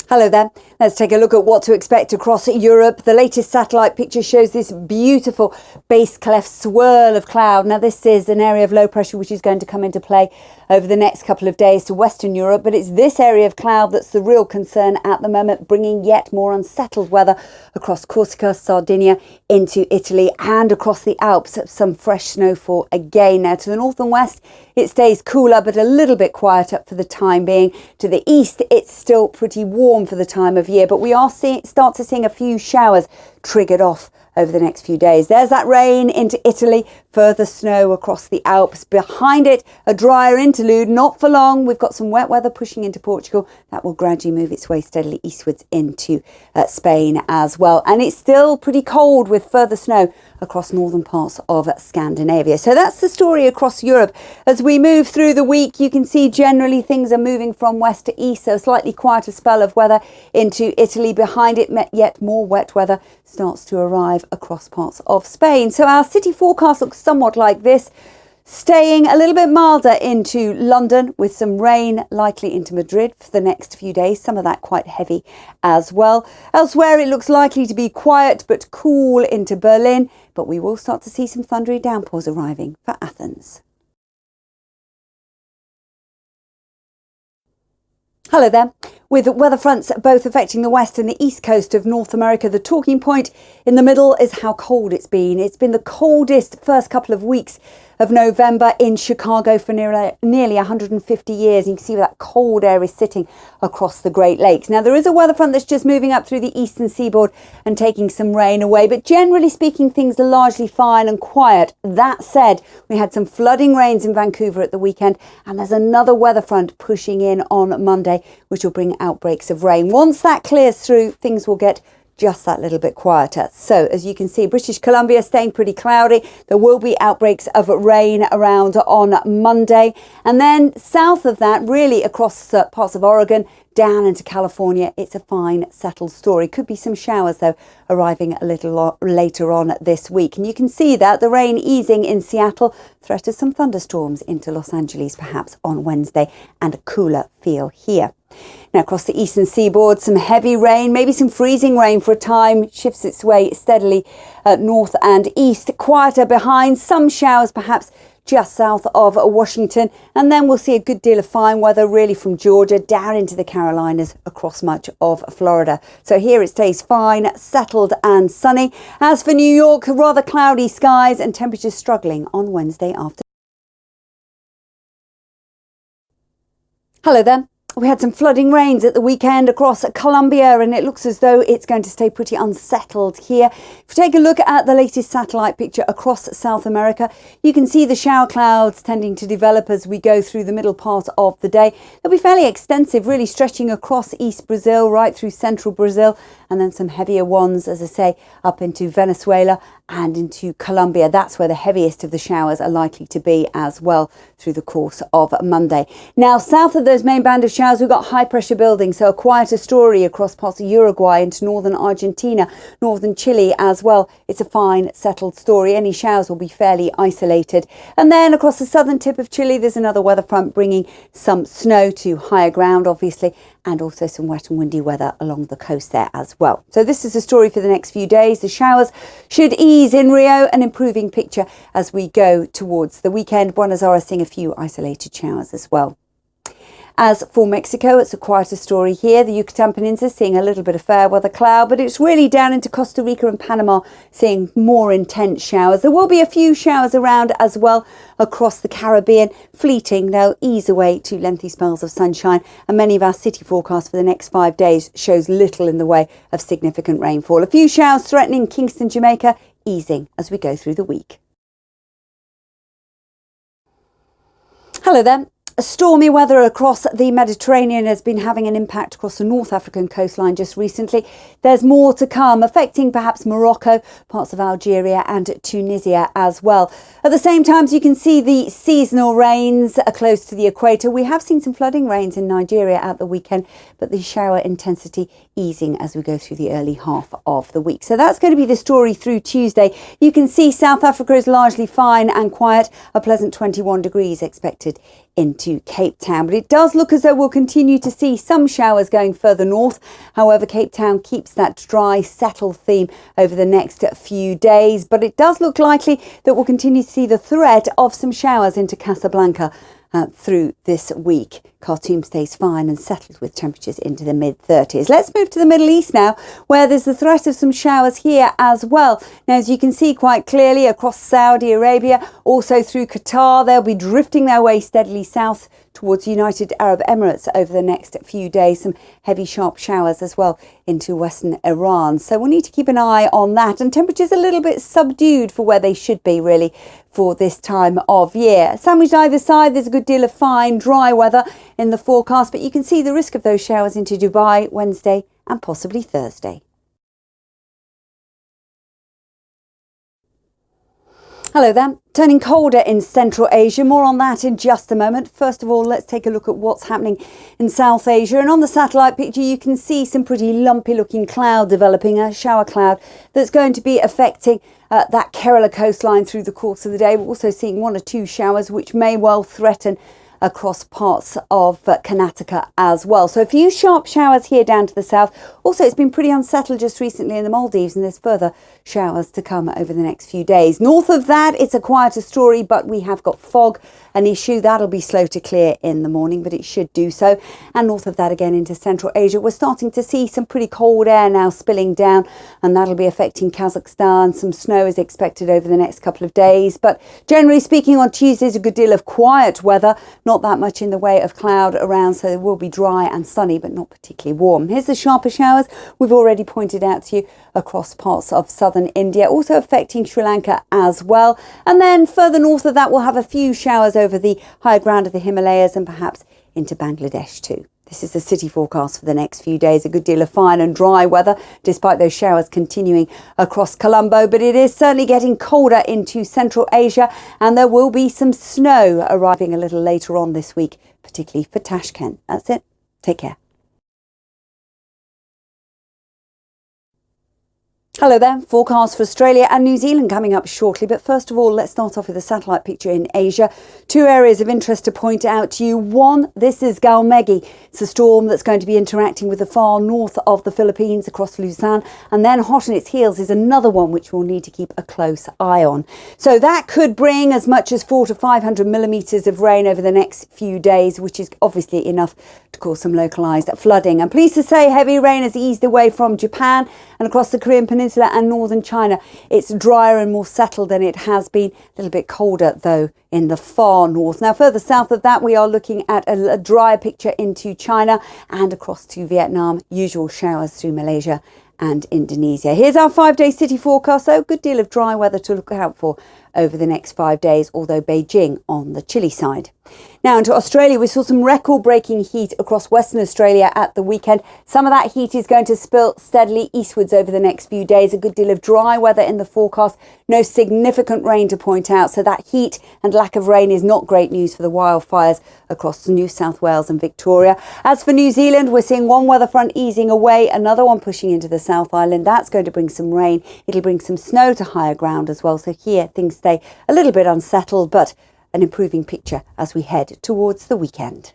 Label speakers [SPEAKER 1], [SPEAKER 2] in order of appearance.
[SPEAKER 1] Hello there. Let's take a look at what to expect across Europe. The latest satellite picture shows this beautiful base cleft swirl of cloud. Now, this is an area of low pressure which is going to come into play over the next couple of days to Western Europe. But it's this area of cloud that's the real concern at the moment, bringing yet more unsettled weather across Corsica, Sardinia, into Italy and across the Alps. Some fresh snowfall again. Now, to the north and west, it stays cooler but a little bit quieter for the time being. To the east, it's still pretty warm for the time of year, but we are start to seeing a few showers triggered off over the next few days. There's that rain into Italy, further snow across the Alps. Behind it, a drier interlude, not for long. We've got some wet weather pushing into Portugal. That will gradually move its way steadily eastwards into Spain as well. And it's still pretty cold with further snow across northern parts of Scandinavia. So that's the story across Europe. As we move through the week, you can see generally things are moving from west to east. So a slightly quieter spell of weather into Italy. Behind it, yet more wet weather starts to arrive across parts of Spain. So our city forecast looks somewhat like this, staying a little bit milder into London with some rain likely into Madrid for the next few days, some of that quite heavy as well. Elsewhere, it looks likely to be quiet but cool into Berlin, but we will start to see some thundery downpours arriving for Athens. Hello there. With weather fronts both affecting the west and the east coast of North America, the talking point in the middle is how cold it's been. It's been the coldest first couple of weeks of November in Chicago for nearly 150 years. You can see where that cold air is sitting across the Great Lakes. Now, there is a weather front that's just moving up through the eastern seaboard and taking some rain away, but generally speaking, things are largely fine and quiet. That said, we had some flooding rains in Vancouver at the weekend, and there's another weather front pushing in on Monday, which will bring outbreaks of rain. Once that clears through, things will get just that little bit quieter. So as you can see, British Columbia staying pretty cloudy. There will be outbreaks of rain around on Monday. And then south of that, really across parts of Oregon, down into California, it's a fine, settled story. Could be some showers, though, arriving a little later on this week. And you can see that the rain easing in Seattle, threat of some thunderstorms into Los Angeles, perhaps on Wednesday, and a cooler feel here. Now, across the eastern seaboard, some heavy rain, maybe some freezing rain for a time, shifts its way steadily north and east. Quieter behind, some showers perhaps just south of Washington. And then we'll see a good deal of fine weather really from Georgia down into the Carolinas across much of Florida. So here it stays fine, settled and sunny. As for New York, rather cloudy skies and temperatures struggling on Wednesday afternoon. Hello there. We had some flooding rains at the weekend across Colombia, and it looks as though it's going to stay pretty unsettled here. If you take a look at the latest satellite picture across South America, you can see the shower clouds tending to develop as we go through the middle part of the day. They'll be fairly extensive, really stretching across East Brazil, right through central Brazil, and then some heavier ones, as I say, up into Venezuela and into Colombia. That's where the heaviest of the showers are likely to be as well through the course of Monday. Now, south of those main band of showers, we've got high pressure building, so a quieter story across parts of Uruguay into northern Argentina, northern Chile as well. It's a fine, settled story. Any showers will be fairly isolated. And then across the southern tip of Chile, there's another weather front bringing some snow to higher ground, obviously, and also some wet and windy weather along the coast there as well. So this is the story for the next few days. The showers should ease in Rio, an improving picture as we go towards the weekend. Buenos Aires seeing a few isolated showers as well. As for Mexico, it's a quieter story here. The Yucatan Peninsula seeing a little bit of fair weather cloud, but it's really down into Costa Rica and Panama seeing more intense showers. There will be a few showers around as well across the Caribbean. Fleeting, they'll ease away to lengthy spells of sunshine, and many of our city forecasts for the next 5 days shows little in the way of significant rainfall. A few showers threatening Kingston, Jamaica, easing as we go through the week. Hello there. Stormy weather across the Mediterranean has been having an impact across the North African coastline just recently. There's more to come, affecting perhaps Morocco, parts of Algeria and Tunisia as well. At the same time, as you can see, the seasonal rains are close to the equator. We have seen some flooding rains in Nigeria at the weekend, but the shower intensity easing as we go through the early half of the week. So that's going to be the story through Tuesday. You can see South Africa is largely fine and quiet. A pleasant 21 degrees expected into Cape Town. But it does look as though we'll continue to see some showers going further north. However, Cape Town keeps that dry, settled theme over the next few days. But it does look likely that we'll continue to see the threat of some showers into Casablanca through this week. Khartoum stays fine and settled with temperatures into the mid-30s. Let's move to the Middle East now, where there's the threat of some showers here as well. Now, as you can see quite clearly across Saudi Arabia, also through Qatar, they'll be drifting their way steadily south towards United Arab Emirates over the next few days. Some heavy, sharp showers as well into western Iran. So we'll need to keep an eye on that. And temperatures a little bit subdued for where they should be, really, for this time of year. Sandwiched either side, there's a good deal of fine, dry weather in the forecast, but you can see the risk of those showers into Dubai Wednesday and possibly Thursday. Hello there. Turning colder in Central Asia. More on that in just a moment. First of all, let's take a look at what's happening in South Asia. And on the satellite picture, you can see some pretty lumpy looking cloud developing, a shower cloud that's going to be affecting that Kerala coastline through the course of the day. We're also seeing 1 or 2 showers which may well threaten across parts of Karnataka as well. So a few sharp showers here down to the south. Also, it's been pretty unsettled just recently in the Maldives, and there's further showers to come over the next few days. North of that, it's a quieter story, but we have got fog, an issue. That'll be slow to clear in the morning, but it should do so. And north of that again into Central Asia, we're starting to see some pretty cold air now spilling down, and that'll be affecting Kazakhstan. Some snow is expected over the next couple of days, but generally speaking, on Tuesday is a good deal of quiet weather. Not that much in the way of cloud around, so it will be dry and sunny, but not particularly warm. Here's the sharper showers we've already pointed out to you across parts of southern India, also affecting Sri Lanka as well. And then further north of that, we'll have a few showers over the higher ground of the Himalayas and perhaps into Bangladesh too. This is the city forecast for the next few days. A good deal of fine and dry weather, despite those showers continuing across Colombo. But it is certainly getting colder into Central Asia, and there will be some snow arriving a little later on this week, particularly for Tashkent. That's it. Take care. Hello there. Forecast for Australia and New Zealand coming up shortly. But first of all, let's start off with a satellite picture in Asia. 2 areas of interest to point out to you. One, this is Galmegi. It's a storm that's going to be interacting with the far north of the Philippines across Luzon. And then hot on its heels is another one which we'll need to keep a close eye on. So that could bring as much as 400 to 500 millimetres of rain over the next few days, which is obviously enough to cause some localised flooding. I'm pleased to say heavy rain has eased away from Japan and across the Korean Peninsula and northern China. It's drier and more settled than it has been. A little bit colder though in the far north. Now further south of that, we are looking at a drier picture into China and across to Vietnam. Usual showers through Malaysia and Indonesia. Here's our 5-day city forecast, though. Good deal of dry weather to look out for over the next 5 days, although Beijing on the chilly side. Now into Australia, we saw some record-breaking heat across Western Australia at the weekend. Some of that heat is going to spill steadily eastwards over the next few days. A good deal of dry weather in the forecast. No significant rain to point out, so that heat and lack of rain is not great news for the wildfires across New South Wales and Victoria. As for New Zealand, we're seeing one weather front easing away, another one pushing into the South Island. That's going to bring some rain. It'll bring some snow to higher ground as well. So here things stay a little bit unsettled, but an improving picture as we head towards the weekend.